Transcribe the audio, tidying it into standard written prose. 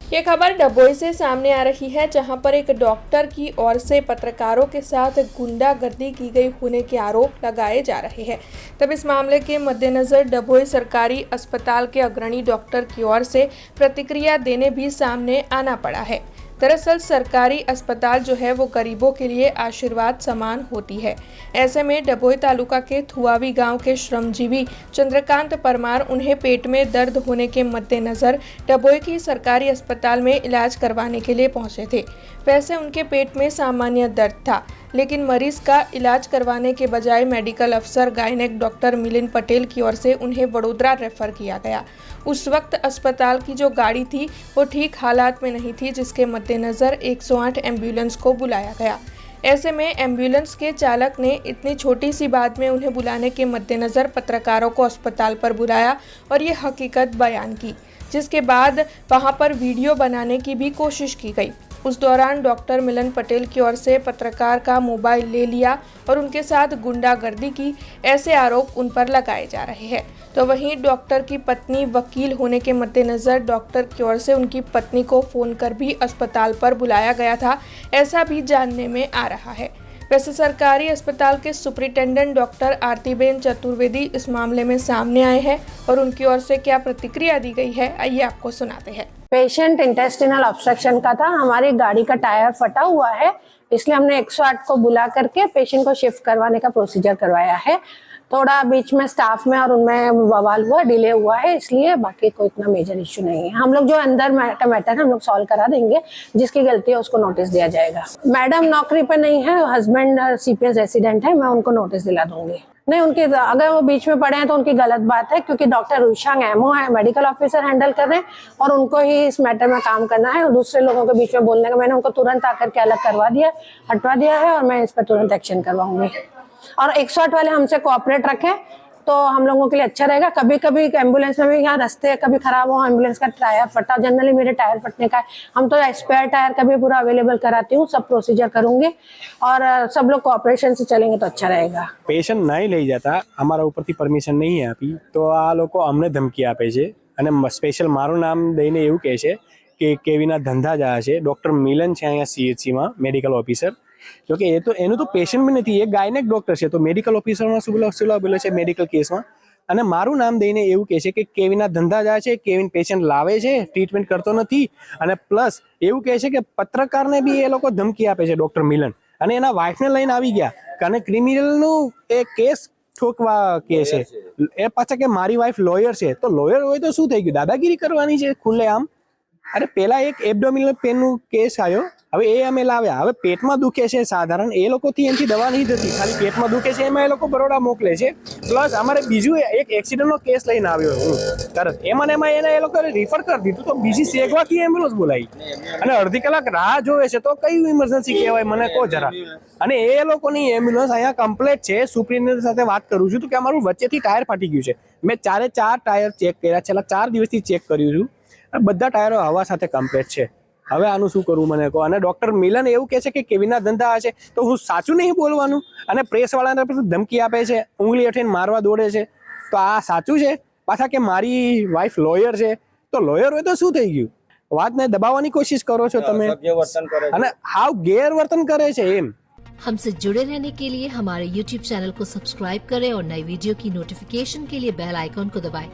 ये खबर डभोई से सामने आ रही है, जहां पर एक डॉक्टर की ओर से पत्रकारों के साथ गुंडागर्दी की गई होने के आरोप लगाए जा रहे हैं। तब इस मामले के मद्देनजर डभोई सरकारी अस्पताल के अग्रणी डॉक्टर की ओर से प्रतिक्रिया देने भी सामने आना पड़ा है। दरअसल सरकारी अस्पताल जो है वो गरीबों के लिए आशीर्वाद समान होती है। ऐसे में डभोई तालुका के थुआवी गांव के श्रमजीवी चंद्रकांत परमार उन्हें पेट में दर्द होने के मद्देनजर डभोई की सरकारी अस्पताल में इलाज करवाने के लिए पहुंचे थे। वैसे उनके पेट में सामान्य दर्द था, लेकिन मरीज का इलाज करवाने के बजाय मेडिकल अफसर गायनेक डॉक्टर मिलिंद पटेल की ओर से उन्हें वडोदरा रेफर किया गया। उस वक्त अस्पताल की जो गाड़ी थी वो ठीक हालात में नहीं थी, जिसके मद्देनजर 108 एम्बुलेंस को बुलाया गया। ऐसे में एम्बुलेंस के चालक ने इतनी छोटी सी बात में उन्हें बुलाने के मद्देनजर पत्रकारों को अस्पताल पर बुलाया और ये हकीकत बयान की, जिसके बाद वहां पर वीडियो बनाने की भी कोशिश की गई। उस दौरान डॉक्टर मिलिंद पटेल की ओर से पत्रकार का मोबाइल ले लिया और उनके साथ गुंडागर्दी की, ऐसे आरोप उन पर लगाए जा रहे हैं। तो वहीं डॉक्टर की पत्नी वकील होने के मद्देनजर डॉक्टर की ओर से उनकी पत्नी को फोन कर भी अस्पताल पर बुलाया गया था, ऐसा भी जानने में आ रहा है। वैसे सरकारी अस्पताल के सुपरिटेंडेंट डॉक्टर आरतीबेन चतुर्वेदी इस मामले में सामने आए हैं और उनकी ओर से क्या प्रतिक्रिया दी गई है, आइए आपको सुनाते हैं। पेशेंट इंटेस्टिनल ऑब्स्ट्रक्शन का था, हमारी गाड़ी का टायर फटा हुआ है, इसलिए हमने 108 को बुला करके पेशेंट को शिफ्ट करवाने का प्रोसीजर करवाया है। थोड़ा बीच में स्टाफ में और उनमें बवाल हुआ, डिले हुआ है, इसलिए बाकी कोई इतना मेजर इश्यू नहीं है। हम लोग जो अंदर मैटर हम लोग सॉल्व करा देंगे, जिसकी गलती है उसको नोटिस दिया जाएगा। मैडम नौकरी पर नहीं है, हस्बैंड सीपीएस रेसिडेंट है, मैं उनको नोटिस दिला दूंगी। नहीं, उनकी अगर वो बीच में पड़े हैं तो उनकी गलत बात है, क्योंकि डॉक्टर रुशांग एमओ है, मेडिकल ऑफिसर हैंडल कर रहे हैं और उनको ही इस मैटर में काम करना है और दूसरे लोगों के बीच में बोलने का। मैंने उनको तुरंत आकर के अलग करवा दिया, हटवा दिया है और मैं इस पर तुरंत एक्शन करवाऊंगी। और 108 वाले हमसे कोऑपरेट रखें तो हम लोगों के लिए अच्छा रहेगा। कभी कभी एम्बुलेंस में भी यहाँ रास्ते कभी खराब हो, एम्बुलेंस का टायर फटा, जनरली मेरे टायर फटने का है, हम तो स्पेयर टायर का भी पूरा अवेलेबल कराती हूँ, सब प्रोसीजर करूंगी और सब लोग कोऑपरेशन से चलेंगे तो अच्छा रहेगा। પેશન્ટ નહીં લઈ જતા, અમારા ઉપરથી પરમિશન નહીં આપી તો આ લોકો અમને ધમકી આપે છે અને સ્પેશિયલ મારું નામ દઈને એવું કહે છે કે કેવીના ધંધા જાય છે। ડૉક્ટર મિલન છે અહીંયા સીએચસીમાં મેડિકલ ઓફિસર, જો કે એ તો એનું તો પેશન્ટ બી નથી, એ ગાયનેક ડૉક્ટર છે, તો મેડિકલ ઓફિસરમાં શું બોલે છે મેડિકલ કેસમાં, અને મારું નામ દઈને એવું કહે છે કે કેવીના ધંધા જાય છે, કેવીન પેશન્ટ લાવે છે, ટ્રીટમેન્ટ કરતો નથી, અને પ્લસ એવું કહે છે કે પત્રકારને બી એ લોકો ધમકી આપે છે ડૉક્ટર મિલન, અને એના વાઇફને લઈને આવી ગયા અને ક્રિમિનલનું એ કેસ ઠોકવા કહે છે। એ પાછા કે મારી વાઇફ લોયર છે, તો લોયર હોય તો શું થઈ ગયું, દાદાગીરી કરવાની છે ખુલ્લે આમ। અરે પેલા એક એબ્ડોમિનલ પેનનું કેસ આવ્યો, હવે એ અમે લાવ્યા, હવે પેટમાં દુખે છે સાધારણ, એ લોકોથી એમથી દવા નહીં થતી, ખાલી પેટમાં દુખે છે એમાં એ લોકો બરોડા મોકલે છે। પ્લસ અમારે બીજું એક એક્સિડન્ટનો કેસ લઈને આવ્યો હું તરત, એમાં એને એ લોકોએ રિફર કરી દીધું, તો બીજી સેગવાથી એમ્બ્યુલન્સ બોલાવી અને અડધી કલાક રાહ જોવે છે, તો કયું ઇમરજન્સી કહેવાય મને કહો જરા। અને એ લોકોની એમ્બ્યુલન્સ અહીંયા કમ્પ્લેટ છે। સુપ્રિન્ટેન્ડન્ટ સાથે વાત કરું છું તો કે અમારું વચ્ચેથી ટાયર ફાટી ગયું છે, મેં 4 ટાયર ચેક કર્યા, છેલ્લા 4 દિવસથી ચેક કર્યું છું, બધા ટાયરો હવા સાથે કમ્પ્લેટ છે। હવે આનું શું કરવું મને કહો। અને ડૉક્ટર મિલન એવું કહે છે કે કેવીના ધંધા હશે, તો હું સાચું નહીં બોલવાનું, અને પ્રેસવાળાને ધમકી આપે છે, ઉંગલી અઠીને મારવા દોડે છે, તો આ સાચું છે? પાછા કે મારી વાઇફ લોયર છે, તો લોયર હોય તો શું થઈ ગયું? વાતને દબાવવાની કોશિશ કરો છો તમે, અને હાવ ગેરવર્તન કરે છે એમ। हमसे जुड़े रहने के लिए हमारे YouTube चैनल को सब्सक्राइब करें और नई वीडियो की नोटिफिकेशन के लिए बेल आइकॉन को दबाएं।